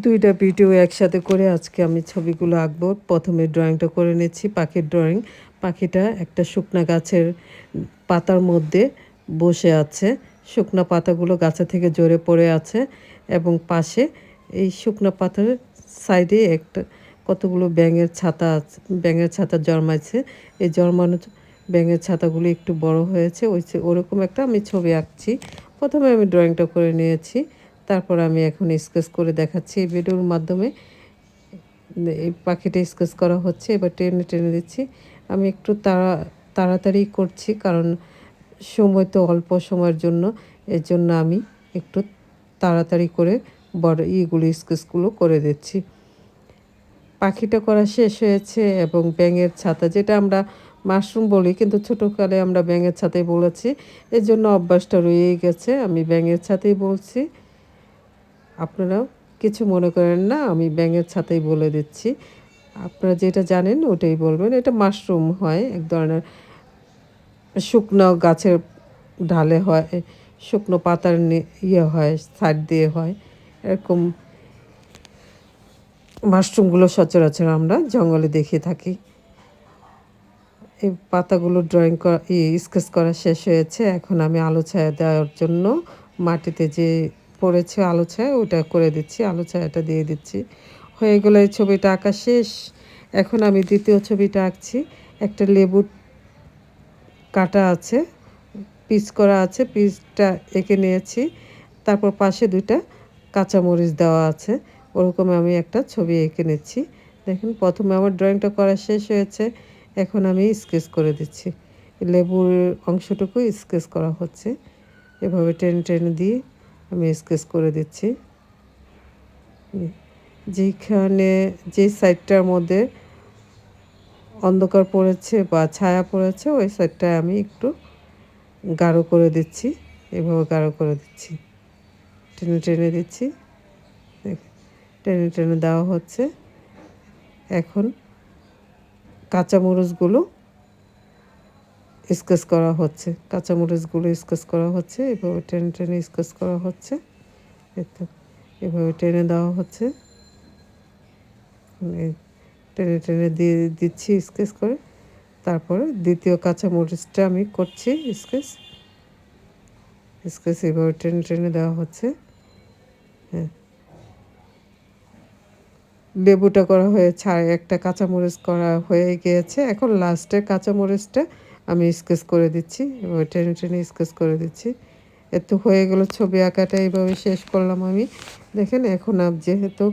দুইটা ভিডিও একসাথে করে আজকে আমি ছবিগুলো আঁকবো। প্রথমে ড্রয়িংটা করে নিচ্ছি, পাখির ড্রয়িং। পাখিটা একটা শুকনা গাছের পাতার মধ্যে বসে আছে। শুকনা পাতাগুলো গাছে থেকে ঝরে পড়ে আছে এবং পাশে এই শুকনা পাতার সাইডে একটা কতগুলো ব্যাঙের ছাতা আছে, ব্যাঙের ছাতা জন্মাইছে। এই জন্মানো ব্যাঙের ছাতাগুলো একটু বড় হয়েছে, ওরকম একটা আমি ছবি আঁকছি। প্রথমে আমি ড্রয়িংটা করে নিয়েছি, তারপর আমি এখন স্কেচ করে দেখাচ্ছি এই ভিডিওর মাধ্যমে। এই পাখিটা স্কেচ করা হচ্ছে, এবার টেনে টেনে দিচ্ছি। আমি একটু তাড়াতাড়ি করছি, কারণ সময় তো অল্প সময়ের জন্য, এর জন্য আমি একটু তাড়াতাড়ি করে বড় স্কেচগুলো করে দিচ্ছি। পাখিটা করা শেষ হয়েছে এবং ব্যাঙের ছাতা, যেটা আমরা মাশরুম বলি, কিন্তু ছোটোকালে আমরা ব্যাঙের ছাতাই বলেছি। এর জন্য অভ্যাসটা রয়েই গেছে, আমি ব্যাঙের ছাতাই বলছি। আপনারাও কিছু মনে করেন না, আমি ব্যাঙের ছাতাই বলে দিচ্ছি। আপনারা যেটা জানেন ওটাই বলবেন। এটা মাশরুম হয়, এক ধরনের শুকনো গাছের ঢালে হয়, শুকনো পাতার হয়, সাইড দিয়ে হয়। এরকম মাশরুমগুলো সচরাচর আমরা জঙ্গলে দেখে থাকি। এই পাতাগুলো ড্রয়িং করা স্কেচ করা শেষ হয়েছে। এখন আমি আলো ছায়া দেওয়ার জন্য মাটিতে যে পড়েছে আলো ছায়া, ওটা করে দিচ্ছি, আলো ছায়াটা দিয়ে দিচ্ছি। হয়ে গেলো এই ছবিটা আঁকা শেষ। এখন আমি দ্বিতীয় ছবিটা আঁকছি। একটা লেবু কাটা আছে, পিস করা আছে, পিসটা এঁকে নিয়েছি। তারপর পাশে দুইটা কাঁচামরিচ দেওয়া আছে, ওরকম আমি একটা ছবি এঁকে নিচ্ছি। দেখুন, প্রথমে আমার ড্রয়িংটা করা শেষ হয়েছে, এখন আমি স্কেচ করে দিচ্ছি। লেবুর অংশটুকু স্কেচ করা হচ্ছে, এভাবে টেনে টেনে দিয়ে আমি স্কেচ করে দিচ্ছি। যেখানে যে সাইডটার মধ্যে অন্ধকার পড়েছে বা ছায়া পড়েছে, ওই সাইডটায় আমি একটু গাঢ় করে দিচ্ছি, এভাবে গাঢ় করে দিচ্ছি, টেনে টেনে দিচ্ছি, টেনে টেনে দেওয়া হচ্ছে। এখন কাঁচামরিচগুলো স্কেচ করা হচ্ছে, কাঁচামরিচগুলো স্কেচ করা হচ্ছে, এভাবে টেনে টেনে স্কেচ করা হচ্ছে। তো এভাবে টেনে দেওয়া হচ্ছে, টেনে টেনে দিয়ে দিচ্ছি স্কেচ করে। তারপরে দ্বিতীয় কাঁচামরিচটা আমি করছি স্কেচ, স্কেচ এভাবে টেনে টেনে দেওয়া হচ্ছে। হ্যাঁ, লেবুটা করা হয়েছে, আর একটা কাঁচামরিচ করা হয়ে গিয়েছে। এখন লাস্টের কাঁচামরিচটা আমি স্কেচ করে দিচ্ছি, এভাবে টেনে টেনে স্কেচ করে দিচ্ছি। এত হয়ে গেল ছবি আঁকাটা, এইভাবে শেষ করলাম আমি। দেখেন, এখন যেহেতু